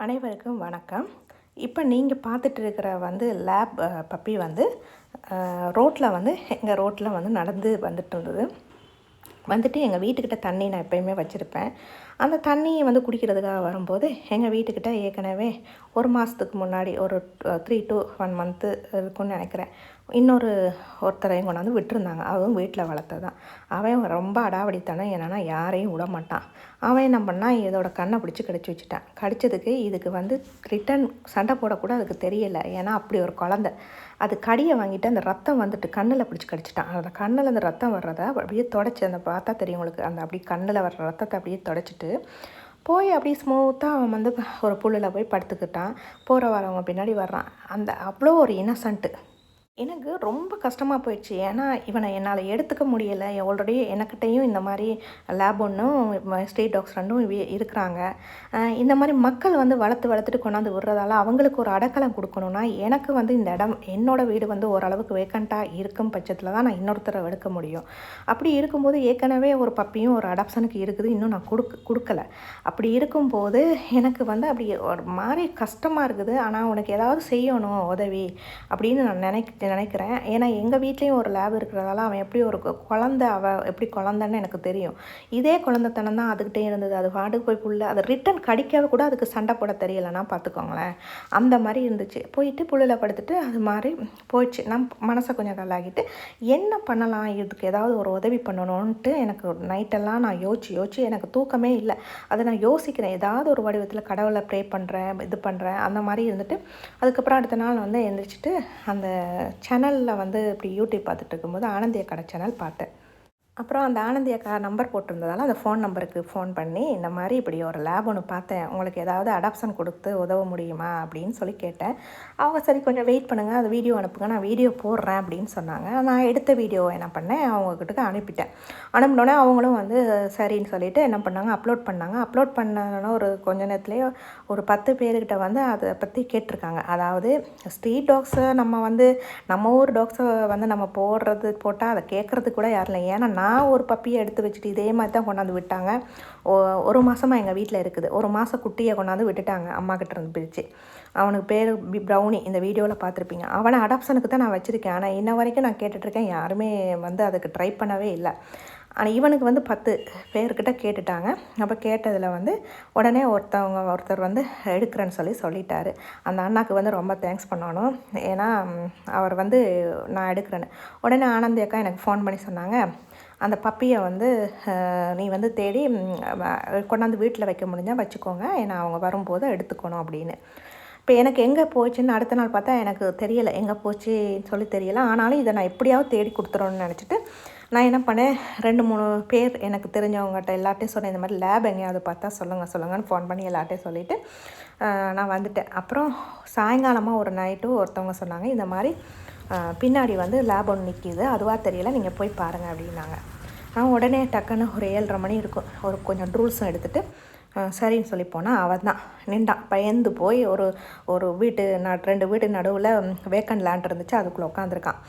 அனைவருக்கும் வணக்கம். இப்போ நீங்கள் பார்த்துட்டு இருக்கிற லேப் பப்பி ரோட்டில் எங்கள் ரோட்டில் நடந்து வந்துட்டு இருந்தது. வந்துட்டு எங்கள் வீட்டுக்கிட்ட தண்ணி நான் எப்போயுமே வச்சுருப்பேன். அந்த தண்ணியை குடிக்கிறதுக்காக வரும்போது எங்கள் வீட்டுக்கிட்ட ஏற்கனவே ஒரு மாதத்துக்கு முன்னாடி ஒரு 3 to 1 மந்த்து இருக்குன்னு நினைக்கிறேன். ஒருத்தரையும் கொண்டாந்து விட்டுருந்தாங்க. அதுவும் வீட்டில் வளர்த்ததான். அவன் ரொம்ப அடாவடித்தனம். என்னென்னா யாரையும் விட மாட்டான். அவன் என்ன பண்ணான், இதோட கண்ணை பிடிச்சி கடிச்சு வச்சுட்டான். கடித்ததுக்கு இதுக்கு ரிட்டன் சண்டை போடக்கூட அதுக்கு தெரியலை. ஏன்னா அப்படி ஒரு குழந்த. அது கடியை வாங்கிட்டு அந்த ரத்தம் கண்ணில் பிடிச்சி கடிச்சிட்டான். அந்த கண்ணில் அந்த ரத்தம் வர்றதை அப்படியே தொடச்சி, அந்த பார்த்தா தெரியும் உங்களுக்கு, அந்த அப்படியே கண்ணில் வர்ற ரத்தத்தை அப்படியே தொடச்சிட்டு போய் அப்படியே ஸ்மூத்தாக அவன் ஒரு புல்லில் போய் படுத்துக்கிட்டான். போகிற வரவங்க பின்னாடி வர்றான். அவ்வளோ ஒரு இன்னசென்ட்டு. எனக்கு ரொம்ப கஷ்டமாக போயிடுச்சு. ஏன்னா இவனை என்னால் எடுத்துக்க முடியலை. ஆல்ரெடி எனக்கிட்டையும் இந்த மாதிரி லேப் ஒன்றும் ஸ்ட்ரீட் டாக்ஸ் 2ம் இருக்கிறாங்க. இந்த மாதிரி மக்கள் வளர்த்துட்டு கொண்டாந்து விடுறதால அவங்களுக்கு ஒரு அடைக்கலம் கொடுக்கணுன்னா, எனக்கு இந்த இடம், என்னோடய வீடு ஓரளவுக்கு வேக்கண்ட்டாக இருக்கும் பட்சத்தில் தான் நான் இன்னொருத்தரை எடுக்க முடியும். அப்படி இருக்கும்போது ஏற்கனவே ஒரு பப்பியும் ஒரு அடாப்ஷனுக்கு இருக்குது, இன்னும் நான் கொடுக்கலை. அப்படி இருக்கும்போது எனக்கு அப்படி ஒரு மாதிரி கஷ்டமாக இருக்குது. ஆனால் உனக்கு ஏதாவது செய்யணும் உதவி அப்படின்னு நான் நினைக்கிறேன். ஏன்னா எங்கள் வீட்லேயும் ஒரு லேப் இருக்கிறதால அவன் எப்படி ஒரு குழந்தை, எப்படி குழந்தைன்னு எனக்கு தெரியும். இதே குழந்தைத்தனம் தான் அதுக்கிட்டே இருந்தது. அது பாட்டுக்கு போய் புல்ல அதை ரிட்டன் கடிக்காத கூட அதுக்கு சண்டை போட தெரியலைன்னா பார்த்துக்கோங்களேன். அந்த மாதிரி இருந்துச்சு. போயிட்டு புல்லில் படுத்துட்டு அது மாதிரி போயிடுச்சு. நான் மனசை கொஞ்சம் கல்லாகிட்டு என்ன பண்ணலாம், இதுக்கு ஏதாவது ஒரு உதவி பண்ணணுன்ட்டு எனக்கு நைட்டெல்லாம் நான் யோசிச்சு எனக்கு தூக்கமே இல்லை. அதை நான் யோசிக்கிறேன். ஏதாவது ஒரு வடிவத்தில் கடவுளை ப்ரே பண்ணுறேன், இது பண்ணுறேன், அந்த மாதிரி இருந்துட்டு அதுக்கப்புறம் அடுத்த நாள் எழுந்திரிச்சிட்டு அந்த சேனலில் இப்படி யூடியூப் பார்த்துட்டு இருக்கும்போது ஆனந்தி அக்கா சேனல் பார்த்தேன். அப்புறம் அந்த ஆனந்தி அக்கா நம்பர் போட்டிருந்ததால் அந்த ஃபோன் நம்பருக்கு ஃபோன் பண்ணி, இந்த மாதிரி இப்படி ஒரு லேப் ஒன்று பார்த்தேன், உங்களுக்கு ஏதாவது அடாப்ஷன் கொடுத்து உதவ முடியுமா அப்படின்னு சொல்லி கேட்டேன். அவங்க சரி கொஞ்சம் வெயிட் பண்ணுங்கள், அது வீடியோ அனுப்புங்க, நான் வீடியோ போடுறேன் அப்படின்னு சொன்னாங்க. நான் எடுத்த வீடியோவை என்ன பண்ணேன், அவங்கக்கிட்ட அனுப்பிட்டேன். அனுப்பினோடனே அவங்களும் சரின்னு சொல்லிவிட்டு என்ன பண்ணாங்க, அப்லோட் பண்ணாங்க. அப்லோட் பண்ணோன்னா ஒரு கொஞ்ச நேரத்துலேயே ஒரு 10 பேர்கிட்ட அதை பற்றி கேட்டிருக்காங்க. அதாவது ஸ்ட்ரீட் டாக்ஸை நம்ம ஊர் டாக்ஸை நம்ம போட்டால் அதை கேட்குறது கூட யாரும் இல்லை. ஏன்னா நான் ஒரு பப்பியை எடுத்து வச்சுட்டு இதே மாதிரி தான் கொண்டாந்து விட்டாங்க. ஒரு மாதமாக எங்கள் வீட்டில் இருக்குது. ஒரு மாதம் குட்டியை கொண்டாந்து விட்டுட்டாங்க அம்மாக்கிட்ட இருந்து பிரித்து. அவனுக்கு பேர் ப்ரௌனி, இந்த வீடியோவில் பார்த்துருப்பீங்க. அவனை அடாப்ஷனுக்கு தான் நான் வச்சுருக்கேன். ஆனால் இன்ன வரைக்கும் நான் கேட்டுட்ருக்கேன், யாருமே அதுக்கு ட்ரை பண்ணவே இல்லை. ஆனால் இவனுக்கு 10 பேர்கிட்ட கேட்டுட்டாங்க. அப்போ கேட்டதில் உடனே ஒருத்தர் எடுக்கிறேன்னு சொல்லிட்டாரு. அந்த அண்ணாக்கு ரொம்ப தேங்க்ஸ் பண்ணணும். ஏன்னா அவர் நான் எடுக்கிறேன்னு. உடனே ஆனந்தி அக்கா எனக்கு ஃபோன் பண்ணி சொன்னாங்க, அந்த பப்பியை நீ தேடி கொண்டாந்து வீட்டில் வைக்க முடிஞ்சால் வச்சுக்கோங்க, ஏன்னா அவங்க வரும்போது எடுத்துக்கணும் அப்படின்னு. இப்போ எனக்கு எங்கே போச்சுன்னு அடுத்த நாள் பார்த்தா எனக்கு தெரியலை, எங்கே போச்சுன்னு சொல்லி தெரியலை. ஆனாலும் இதை நான் எப்படியாவது தேடி கொடுத்துறோன்னு நினச்சிட்டு நான் என்ன பண்ணேன், 2-3 பேர் எனக்கு தெரிஞ்சவங்ககிட்ட எல்லார்ட்டையும் சொன்னேன், இந்த மாதிரி லேப் எங்கேயாவது பார்த்தா சொல்லுங்கன்னு ஃபோன் பண்ணி எல்லார்ட்டையும் சொல்லிவிட்டு நான் வந்துட்டேன். அப்புறம் சாயங்காலமாக ஒரு நைட்டு ஒருத்தவங்க சொன்னாங்க, இந்த மாதிரி பின்னாடி லேப் ஒன்று நிற்கிது, அதுவாக தெரியலை, நீங்கள் போய் பாருங்கள் அப்படின்னாங்க. நான் உடனே டக்குன்னு ஒரு 7:30 மணி இருக்கும், ஒரு கொஞ்சம் ட்ரூல்ஸும் எடுத்துகிட்டு சரின்னு சொல்லி போனால் அவன் தான் நின்றான். பயந்து போய் ஒரு வீட்டு 2 வீட்டு நடுவில் வேக்கண்ட் லேண்ட் இருந்துச்சு, அதுக்குள்ளே உட்காந்துருக்கான்.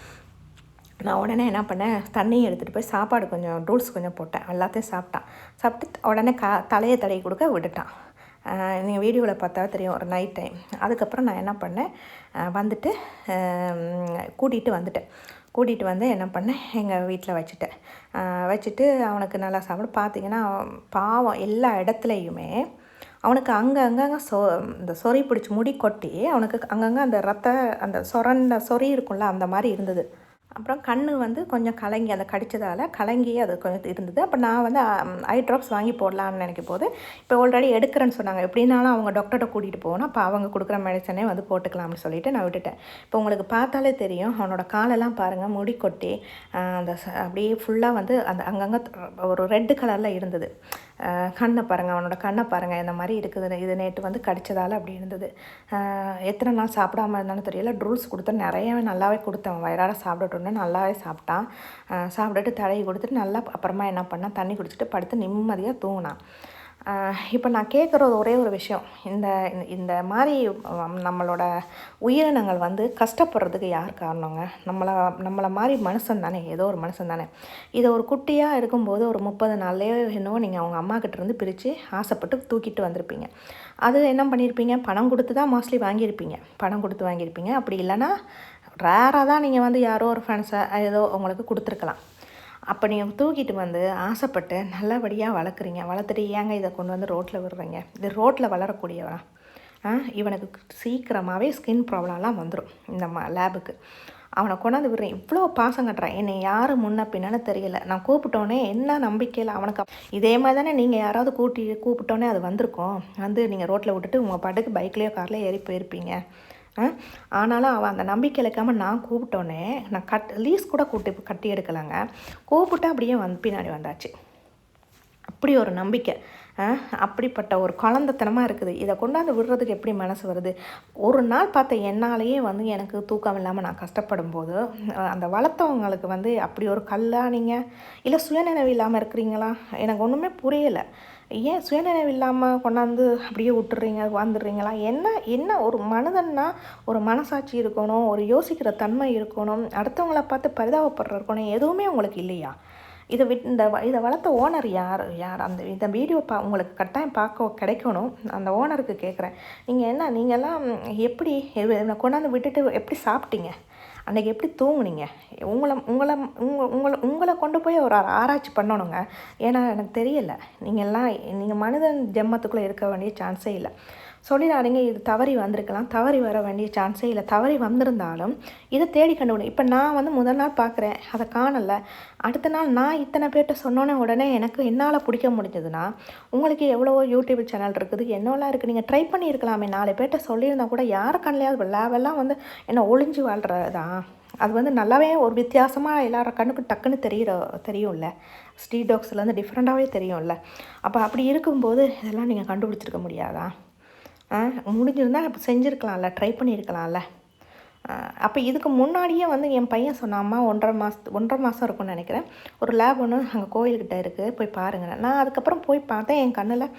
நான் உடனே என்ன பண்ணேன், தண்ணியை எடுத்துகிட்டு போய் சாப்பாடு கொஞ்சம் ட்ரூல்ஸ் கொஞ்சம் போட்டேன். எல்லாத்தையும் சாப்பிட்டு உடனே தலையை தடவி கொடுக்க விட்டுட்டான். நீங்கள் வீடியோவில் பார்த்தா தெரியும், ஒரு நைட் டைம். அதுக்கப்புறம் நான் என்ன பண்ணேன், கூட்டிகிட்டு என்ன பண்ணேன், எங்கள் வீட்டில் வச்சுட்டு அவனுக்கு நல்லா சாப்பிட. பார்த்திங்கன்னா பாவம் எல்லா இடத்துலையுமே அவனுக்கு அங்கங்கே இந்த சொறி பிடிச்சி முடி கொட்டி அவனுக்கு அங்கங்கே அந்த சொறி இருக்கும்ல, அந்த மாதிரி இருந்தது. அப்புறம் கொஞ்சம் கலங்கி, அதை கடித்ததால் கலங்கி அது கொஞ்சம் இருந்தது. அப்போ நான் ஐ ட்ராப்ஸ் வாங்கி போடலான்னு நினைக்கும் போது, இப்போ ஆல்ரெடி எடுக்கிறேன்னு சொன்னாங்க, எப்படின்னாலும் அவங்க டாக்டர்கிட்ட கூட்டிகிட்டு போகணும், அப்போ அவங்க கொடுக்குற மெடிசனே போட்டுக்கலாம்னு சொல்லிவிட்டு நான் விட்டுட்டேன். இப்போ உங்களுக்கு பார்த்தாலே தெரியும், அவனோட காலெல்லாம் பாருங்கள், முடி கொட்டி அப்படியே ஃபுல்லாக அந்த அங்கங்கே ஒரு ரெட்டு கலரில் இருந்தது. கண்ணை பாருங்கள், அவனோட கண்ணை பாருங்கள், இந்த மாதிரி இருக்குது. இது நேற்று கடித்ததால் அப்படி இருந்தது. எத்தனை நாள் சாப்பிடாம இருந்தாலும் தெரியல. ட்ரூல்ஸ் கொடுத்தேன், நிறையவே நல்லாவே கொடுத்தேன், வயிறார சாப்பிடட்டுன்னு நல்லாவே சாப்பிட்டான். சாப்பிட்டுட்டு தடவி கொடுத்துட்டு நல்லா அப்புறமா என்ன பண்ணால் தண்ணி குடிச்சிட்டு படுத்து நிம்மதியாக தூங்கினான். இப்போ நான் கேட்குறது ஒரே ஒரு விஷயம், இந்த மாதிரி நம்மளோட உயிரினங்கள் கஷ்டப்படுறதுக்கு யார் காரணங்க? நம்மளை மாதிரி மனுஷன் தானே, ஏதோ ஒரு மனுஷன் தானே. இதை ஒரு குட்டியாக இருக்கும்போது ஒரு 30 நாள்லேயோ என்னவோ நீங்கள் அவங்க அம்மாக்கிட்டேருந்து பிரித்து ஆசைப்பட்டு தூக்கிட்டு வந்திருப்பீங்க. அது என்ன பண்ணியிருப்பீங்க, பணம் கொடுத்து தான் மோஸ்ட்லி வாங்கியிருப்பீங்க, பணம் கொடுத்து வாங்கியிருப்பீங்க. அப்படி இல்லைன்னா ரேராக தான் நீங்கள் வந்து யாரோ ஒரு ஃப்ரெண்ட்ஸை ஏதோ உங்களுக்கு கொடுத்துருக்கலாம். அப்போ நீங்கள் தூக்கிட்டு வந்து ஆசைப்பட்டு நல்லபடியாக வளர்க்குறீங்க. வளர்த்துட்டு ஏங்க இதை கொண்டு வந்து ரோட்டில் விடுறீங்க? இது ரோட்டில் வளரக்கூடியவனா? இவனுக்கு சீக்கிரமாகவே ஸ்கின் ப்ராப்ளம்லாம் வந்துடும் இந்த லேபுக்கு. அவனை கொண்டாந்து விடுறேன், இவ்வளோ பாசம் கட்டுறான். என்னை யார் முன்ன பின்னான்னு தெரியல, நான் கூப்பிட்டோன்னே என்ன நம்பிக்கையில் அவனுக்கு. இதே மாதிரி தானே நீங்கள் யாராவது கூப்பிட்டோன்னே அது வந்திருக்கோம். வந்து நீங்கள் ரோட்டில் விட்டுட்டு உங்கள் பாட்டுக்கு பைக்லேயோ கார்லேயோ ஏறி போயிருப்பீங்க. ஆனாலும் அவன் அந்த நம்பிக்கை இழக்காமல் நான் கூப்பிட்டோன்னே நான் லீஸ் கூட கட்டி எடுக்கலாங்க, கூப்பிட்டு அப்படியே பின்னாடி வந்தாச்சு. அப்படி ஒரு நம்பிக்கை, அப்படிப்பட்ட ஒரு குழந்தைத்தனமாக இருக்குது. இதை கொண்டாந்து விடுறதுக்கு எப்படி மனசு வருது? ஒரு நாள் பார்த்த என்னாலேயே வந்து எனக்கு தூக்கம் இல்லாமல் நான் கஷ்டப்படும் போது அந்த வளர்த்தவங்களுக்கு வந்து அப்படி ஒரு கல்லா நீங்கள்? இல்லை சுயநினைவு இல்லாமல் இருக்கிறீங்களா? எனக்கு ஒன்றுமே புரியலை. ஏன் சுயநினைவு இல்லாமல் கொண்டாந்து அப்படியே விட்டுறீங்க, வாழ்ந்துடுறீங்களா? என்ன ஒரு மனிதன்னா ஒரு மனசாட்சி இருக்கணும், ஒரு யோசிக்கிற தன்மை இருக்கணும், அடுத்தவங்கள பார்த்து பரிதாபப்படுற இருக்கணும், எதுவுமே உங்களுக்கு இல்லையா? இதை வளர்த்த ஓனர் யார் இந்த வீடியோ உங்களுக்கு கட்டாயம் பார்க்க கிடைக்கணும். அந்த ஓனருக்கு கேட்குறேன், நீங்கள்லாம் எப்படி கொண்டாந்து விட்டுட்டு எப்படி சாப்பிட்டீங்க? அன்றைக்கி எப்படி தூங்குனீங்க? உங்களை கொண்டு போய் ஒரு ஆராய்ச்சி பண்ணணுங்க. ஏன்னா எனக்கு தெரியலை, நீங்கள் மனிதன் ஜென்மத்துக்குள்ளே இருக்க வேண்டிய சான்ஸே இல்லை. சொல்லிடாதீங்க இது தவறி வந்திருக்கலாம், தவறி வர வேண்டிய சான்ஸே இல்லை. தவறி வந்திருந்தாலும் இதை தேடி கண்டுபிடிக்கும். இப்போ நான் வந்து முதல் நாள் பார்க்குறேன், அதை காணலை. அடுத்த நாள் நான் இத்தனை பேர்கிட்ட சொன்னோன்னே உடனே எனக்கு என்னால் பிடிக்க முடிஞ்சதுன்னா, உங்களுக்கு எவ்வளவோ யூடியூப் சேனல் இருக்குது, என்னெல்லாம் இருக்குது. நீங்கள் ட்ரை பண்ணியிருக்கலாமே. 4 பேர்கிட்ட சொல்லியிருந்தால் கூட யாரை கண்ணிலையாவது லேவெல்லாம் வந்து என்ன ஒளிஞ்சு வாழ்கிறதான். அது வந்து நல்லாவே ஒரு வித்தியாசமாக எல்லார கண்ணுக்கு டக்குன்னு தெரியும்ல. ஸ்ட்ரீட் டாக்ஸ்லேருந்து டிஃப்ரெண்ட்டாகவே தெரியும்ல. அப்போ அப்படி இருக்கும்போது இதெல்லாம் நீங்கள் கண்டுபிடிச்சிருக்க முடியாதா? முடிஞ்சிருந்தால் அப்போ செஞ்சுருக்கலாம்ல, ட்ரை பண்ணியிருக்கலாம்ல. அப்போ இதுக்கு முன்னாடியே வந்து என் பையன் சொன்னாம்மா 1.5 மாதம் இருக்கும்னு நினைக்கிறேன், ஒரு லேப் ஒன்று அங்கே கோயில்கிட்ட இருக்குது, போய் பாருங்கள். நான் அதுக்கப்புறம் போய் பார்த்தேன், என் கண்ணில்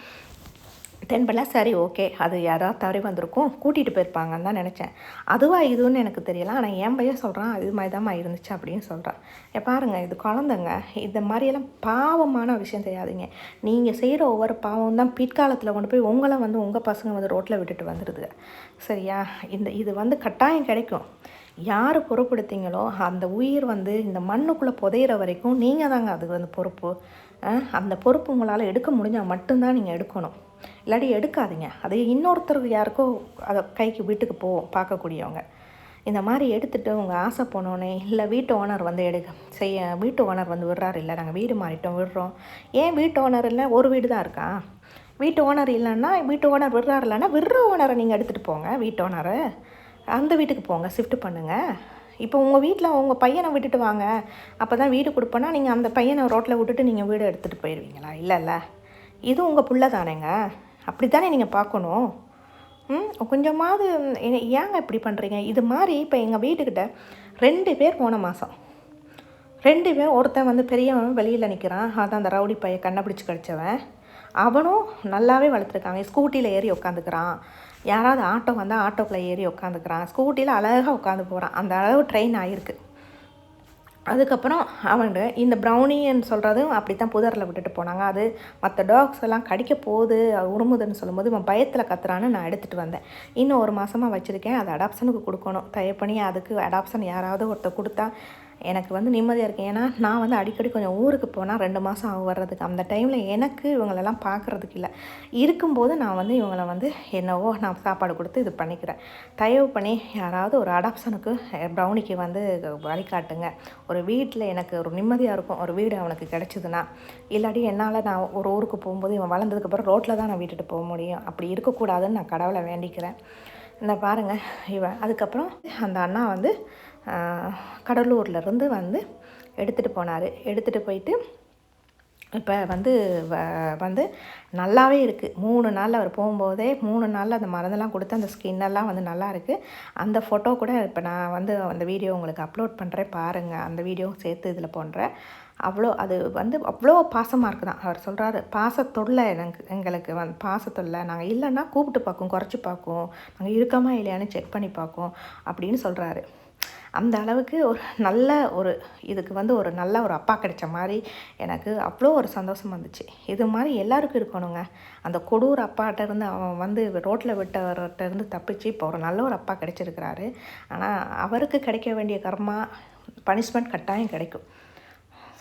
தென்படல. சரி ஓகே, அது யாராவது தவறி வந்திருக்கும், கூட்டிகிட்டு போயிருப்பாங்கன்னு தான் நினச்சேன். அதுவாக இதுன்னு எனக்கு தெரியல. ஆனால் என் பையன் சொல்கிறான் அது மாதிரி தான் இருந்துச்சு அப்படின்னு சொல்கிறான். பாருங்கள், இது குழந்தைங்க, இந்த மாதிரியெல்லாம் பாவமான விஷயம் செய்யாதீங்க. நீங்கள் செய்கிற ஒவ்வொரு பாவம் தான் பிற்காலத்தில் கொண்டு போய் உங்களை வந்து உங்கள் பசங்க வந்து ரோட்டில் விட்டுட்டு வந்துடுது. சரியா? இது வந்து கட்டாயம் கிடைக்கும். யார் பொறுப்படுத்தீங்களோ அந்த உயிர் வந்து இந்த மண்ணுக்குள்ளே புதையிற வரைக்கும் நீங்கள் தாங்க அதுக்கு வந்து பொறுப்பு. அந்த பொறுப்பு உங்களால் எடுக்க முடிஞ்சால் மட்டும்தான் நீங்கள் எடுக்கணும், இல்லாட்டி எடுக்காதீங்க. அது இன்னொருத்தருக்கு யாருக்கோ அதை கைக்கு வீட்டுக்கு பார்க்கக்கூடியவங்க இந்த மாதிரி எடுத்துகிட்டு உங்கள் ஆசை போனோன்னே, இல்லை வீட்டு ஓனர் வந்து வீட்டு ஓனர் வந்து விடுறாரு, இல்லை நாங்கள் வீடு மாறிட்டோம் விடுறோம். ஏன் வீட்டு ஓனர் இல்லை? ஒரு வீடு தான் இருக்கா? வீட்டு ஓனர் இல்லைன்னா வீட்டு ஓனர் விடுறாரு இல்லைன்னா விடுற ஓனரை நீங்கள் எடுத்துகிட்டு போங்க. வீட்டு ஓனரை அந்த வீட்டுக்கு போங்க, ஷிஃப்ட் பண்ணுங்கள். இப்போ உங்கள் வீட்டில் உங்கள் பையனை விட்டுட்டு வாங்க, அப்போ தான் வீடு கொடுப்போன்னா நீங்கள் அந்த பையனை ரோட்டில் விட்டுட்டு நீங்கள் வீடு எடுத்துகிட்டு போயிடுவீங்களா? இல்லைல்ல, இது உங்கள் புள்ள தானேங்க, அப்படி தானே நீங்கள் பார்க்கணும். கொஞ்சமாவது ஏங்க இப்படி பண்ணுறீங்க? இது மாதிரி இப்போ எங்கள் வீட்டுக்கிட்ட 2 பேர் போன மாதம் 2 பேர், ஒருத்தன் வந்து பெரியவன் வெளியில் நிற்கிறான், அதான் அந்த ரவுடி பையன் கண்ணை பிடிச்சி கடிச்சவன், அவனும் நல்லாவே வளர்த்துருக்காங்க. ஸ்கூட்டியில் ஏறி உட்காந்துக்கிறான், யாராவது ஆட்டோ வந்தால் ஆட்டோக்குள்ளே ஏறி உட்காந்துக்கிறான், ஸ்கூட்டியில் அழகாக உட்காந்து போகிறான், அந்த அளவு ட்ரெயின் ஆகிருக்கு. அதுக்கப்புறம் அவன் இந்த ப்ரௌனின்னு சொல்கிறதும் அப்படி தான் புதரில் விட்டுட்டு போனாங்க. அது மற்ற டாக்ஸ் எல்லாம் கடிக்க போகுது, அது உருமுதுன்னு சொல்லும்போது இவன் பயத்தில் கத்துறான்னு நான் எடுத்துகிட்டு வந்தேன். இன்னும் 1 மாதமாக வச்சுருக்கேன், அது அடாப்ஷனுக்கு கொடுக்கணும். தயவு பண்ணி அதுக்கு அடாப்ஷன் யாராவது ஒருத்தர் கொடுத்தா எனக்கு வந்து நிம்மதியாக இருக்கேன். ஏன்னா நான் வந்து அடிக்கடி கொஞ்சம் ஊருக்கு போனால் 2 மாதம் ஆகும் வர்றதுக்கு. அந்த டைமில் எனக்கு இவங்களெல்லாம் பார்க்குறதுக்கு இல்லை. இருக்கும்போது நான் வந்து இவங்களை வந்து என்னவோ நான் சாப்பாடு கொடுத்து இது பண்ணிக்கிறேன். தயவு பண்ணி யாராவது ஒரு அடாப்ஷனுக்கு ப்ரௌனிக்கு வந்து வழிகாட்டுங்க. ஒரு வீட்டில் எனக்கு ஒரு நிம்மதியாக இருக்கும், ஒரு வீடு அவனுக்கு கிடச்சிதுன்னா. இல்லாட்டி என்னால் நான் ஒரு ஊருக்கு போகும்போது இவன் வளர்ந்ததுக்கப்புறம் ரோட்டில் தான் நான் விட்டுட்டு போக முடியும். அப்படி இருக்கக்கூடாதுன்னு நான் கடவுளை வேண்டிக்கிறேன். இந்த பாருங்கள், அதுக்கப்புறம் அந்த அண்ணா வந்து கடலூர்லேருந்து வந்து எடுத்துகிட்டு போனார். எடுத்துகிட்டு போயிட்டு இப்போ வந்து நல்லாவே இருக்குது. 3 நாளில் அவர் போகும்போதே 3 நாளில் அந்த மருந்தெல்லாம் கொடுத்து அந்த ஸ்கின்னெல்லாம் வந்து நல்லா இருக்குது. அந்த ஃபோட்டோ கூட இப்போ நான் வந்து அந்த வீடியோ உங்களுக்கு அப்லோட் பண்ணுறேன், பாருங்கள். அந்த வீடியோ சேர்த்து இதில் போடுறேன். அது வந்து அவ்வளோ பாசமாக இருக்குதான். அவர் சொல்கிறாரு, பாசத்தொல்லை எங்களுக்கு வந்து பாசத்தொல்லை, நாங்கள் இல்லைன்னா கூப்பிட்டு பார்க்கும், குறைச்சி பார்க்கும், நாங்கள் இருக்கோமா இல்லையான்னு செக் பண்ணி பார்க்கும் அப்படின்னு சொல்கிறாரு. அந்த அளவுக்கு ஒரு நல்ல ஒரு இதுக்கு வந்து ஒரு நல்ல ஒரு அப்பா கிடைச்ச மாதிரி எனக்கு அவ்வளோ ஒரு சந்தோஷம் வந்துச்சு. இது மாதிரி எல்லாருக்கும் இருக்கணுங்க. அந்த கொடூர அப்பாட்டேருந்து அவன் வந்து ரோட்டில் விட்டவர்கிட்டருந்து தப்பிச்சு இப்போ ஒரு நல்ல ஒரு அப்பா கிடைச்சிருக்கிறாரு. ஆனால் அவருக்கு கிடைக்க வேண்டிய கர்மா பனிஷ்மெண்ட் கட்டாயம் கிடைக்கும்.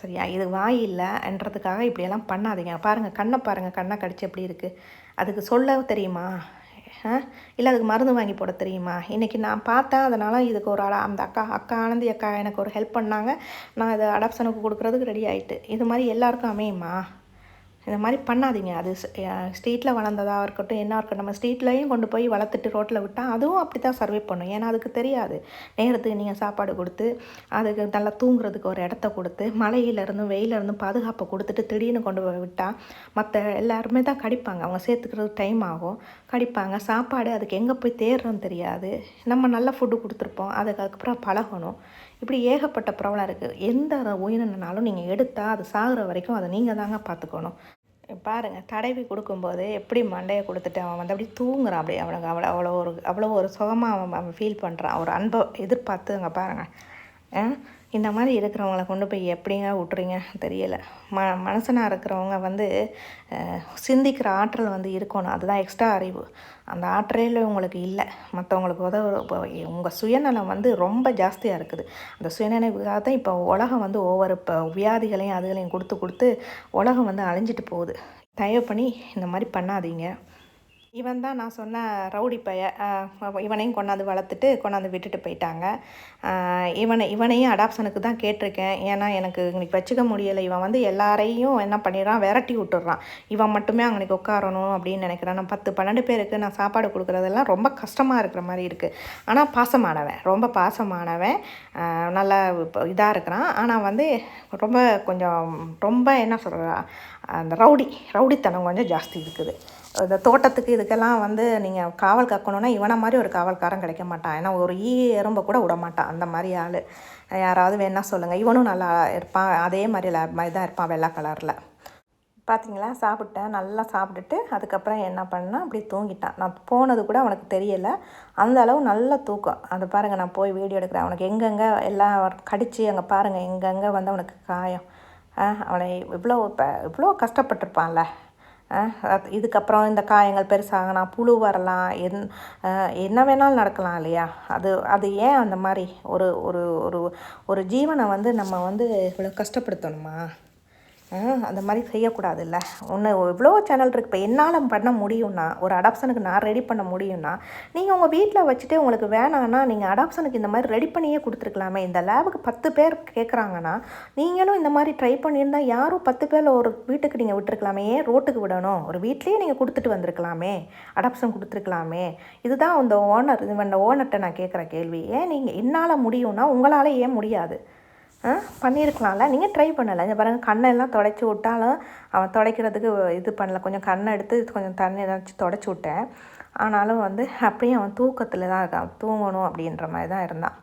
சரியா? இது வாய் இல்லைன்றதுக்காக இப்படியெல்லாம் பண்ணாதீங்க. பாருங்கள், கண்ணை பாருங்கள், கண்ணை கடிச்சு எப்படி இருக்குது. அதுக்கு சொல்ல தெரியுமா? இல்லை அதுக்கு மருந்து வாங்கி போட தெரியுமா? இன்றைக்கி நான் பார்த்தேன், அதனால் இதுக்கு ஒரு அந்த அக்கா ஆனந்தி அக்கா எனக்கு ஒரு ஹெல்ப் பண்ணாங்க. நான் இதை அடாப்ஷனுக்கு கொடுக்குறதுக்கு ரெடி ஆகிட்டு. இது மாதிரி எல்லாருக்கும் அமையுமா? இந்த மாதிரி பண்ணாதீங்க. அது ஸ்ட்ரீட்டில் வளர்ந்ததாக இருக்கட்டும், என்ன இருக்கட்டும், நம்ம ஸ்ட்ரீட்லேயும் கொண்டு போய் வளர்த்துட்டு ரோட்டில் விட்டால் அதுவும் அப்படி தான் சர்வே பண்ணும். ஏன்னா அதுக்கு தெரியாது. நேரத்துக்கு நீங்கள் சாப்பாடு கொடுத்து, அதுக்கு நல்லா தூங்குறதுக்கு ஒரு இடத்த கொடுத்து, மழையிலேருந்தும் வெயிலேருந்தும் பாதுகாப்பை கொடுத்துட்டு திடீர்னு கொண்டு போய் விட்டால் மற்ற எல்லாருமே தான் கடிப்பாங்க. அவங்க சேர்த்துக்கிறது டைம் ஆகும், கடிப்பாங்க. சாப்பாடு அதுக்கு எங்கே போய் தேடுறோன்னு தெரியாது. நம்ம நல்ல ஃபுட்டு கொடுத்துருப்போம், அதுக்கப்புறம் பழகணும். இப்படி ஏகப்பட்ட ப்ராப்ளம் இருக்குது. எந்த உயிரினாலும் நீங்கள் எடுத்தால் அது சாகிற வரைக்கும் அதை நீங்கள் தாங்க பார்த்துக்கணும். பாருங்கள், தடவி கொடுக்கும்போது எப்படி மண்டையை கொடுத்துட்டு அவன் வந்து அப்படியே தூங்குறான். அப்படியே அவனுக்கு அவ்வளோ ஒரு சுகமாக அவன் ஃபீல் பண்ணுறான். ஒரு அன்பை எதிர்பார்த்து அங்கே பாருங்கள். இந்த மாதிரி இருக்கிறவங்கள கொண்டு போய் எப்படிங்க விட்றீங்க தெரியலை. மனுஷனாக இருக்கிறவங்க வந்து சிந்திக்கிற ஆற்றல் வந்து இருக்கணும். அதுதான் எக்ஸ்ட்ரா அறிவு. அந்த ஆற்றலே உங்களுக்கு இல்லை. மற்றவங்களுக்கு உங்கள் சுயநலம் வந்து ரொம்ப ஜாஸ்தியாக இருக்குது. அந்த சுயநினைவுக்காக தான் இப்போ உலகம் வந்து ஒவ்வொரு வியாதிகளையும் அதுகளையும் கொடுத்து உலகம் வந்து அழிஞ்சிட்டு போகுது. தயவு பண்ணி இந்த மாதிரி பண்ணாதீங்க. இவன் தான் நான் சொன்ன ரவுடி பைய. இவனையும் கொண்டாந்து விட்டுட்டு போயிட்டாங்க. இவனையும் அடாப்ஷனுக்கு தான் கேட்டிருக்கேன். ஏன்னா எனக்கு இன்னைக்கு வச்சுக்க முடியலை. இவன் வந்து எல்லாரையும் என்ன பண்ணிடுறான், விரட்டி விட்டுறான். இவன் மட்டுமே அன்றைக்கி உட்காரணும் அப்படின்னு நினைக்கிறான். நான் 10-12 பேருக்கு நான் சாப்பாடு கொடுக்குறதெல்லாம் ரொம்ப கஷ்டமாக இருக்கிற மாதிரி இருக்குது. ஆனால் பாசமானவன், ரொம்ப பாசமானவன், நல்லா இதாக இருக்கிறான். ஆனால் வந்து ரொம்ப என்ன சொல்கிறா, அந்த ரவுடித்தனம் கொஞ்சம் ஜாஸ்தி இருக்குது. இந்த தோட்டத்துக்கு இதுக்கெல்லாம் வந்து நீங்கள் காவல் காக்கணுன்னா இவனை மாதிரி ஒரு காவல்காரன் கிடைக்க மாட்டான். ஏன்னா ஒரு எறும்பை கூட விட மாட்டான். அந்த மாதிரி ஆள் யாராவது வேணா சொல்லுங்கள். இவனும் நல்லா இருப்பான், அதே மாதிரி மாதிரி தான் இருப்பான், வெள்ளை கலரில். பார்த்தீங்களா? நல்லா சாப்பிட்டுட்டு அதுக்கப்புறம் என்ன பண்ணால் அப்படி தூங்கிட்டான். நான் போனது கூட அவனுக்கு தெரியலை. அந்த அளவு நல்ல தூக்கம். அது பாருங்கள், நான் போய் வீடியோ எடுக்கிறேன். அவனுக்கு எங்கெங்கே எல்லாம் கடித்து அங்கே பாருங்கள், எங்கெங்கே வந்து அவனுக்கு காயம். அவனை இவ்வளோ கஷ்டப்பட்டிருப்பான்ல. இதுக்கப்புறம் இந்த காயங்கள் பெருசாகனா புழு வரலாம், என்ன வேணாலும் நடக்கலாம் இல்லையா? அது ஏன் அந்த மாதிரி ஒரு ஜீவனை வந்து நம்ம வந்து இவ்வளோ கஷ்டப்படுத்தணுமா? அந்த மாதிரி செய்யக்கூடாதுல்ல. இவ்வளோ சேனல் இருக்குது. இப்போ என்னால் பண்ண முடியும்னா, ஒரு அடாப்ஷனுக்கு நான் ரெடி பண்ண முடியும்னா, நீங்கள் உங்கள் வீட்டில் வச்சுட்டு உங்களுக்கு வேணான்னா நீங்கள் அடாப்ஷனுக்கு இந்த மாதிரி ரெடி பண்ணியே கொடுத்துருக்கலாமே. இந்த லேபுக்கு 10 பேர் கேட்குறாங்கன்னா நீங்களும் இந்த மாதிரி ட்ரை பண்ணியிருந்தால் யாரும் 10 பேரில் ஒரு வீட்டுக்கு நீங்கள் விட்டுருக்கலாமே. ஏன் ரோட்டுக்கு விடணும்? ஒரு வீட்லேயே நீங்கள் கொடுத்துட்டு வந்திருக்கலாமே, அடாப்ஷன் கொடுத்துருக்கலாமே. இதுதான் அந்த ஓனர்கிட்ட நான் கேட்குற கேள்வி. ஏன் நீங்கள் என்னால் முடியும்னா உங்களால் ஏன் முடியாது? பண்ணியிருக்கலாம்ல. நீங்கள் ட்ரை பண்ணலை. இங்கே பாருங்கள், கண்ணெல்லாம் துடைச்சி விட்டாலும் அவன் துடைக்கிறதுக்கு இது பண்ணல. கொஞ்சம் கண்ணை எடுத்து கொஞ்சம் தண்ணி ஏதாச்சும் துடைச்சி விட்டேன். ஆனாலும் வந்து அப்படியே அவன் தூக்கத்தில் தான் இருக்கான். தூங்கணும் அப்படின்ற மாதிரி தான் இருந்தான்.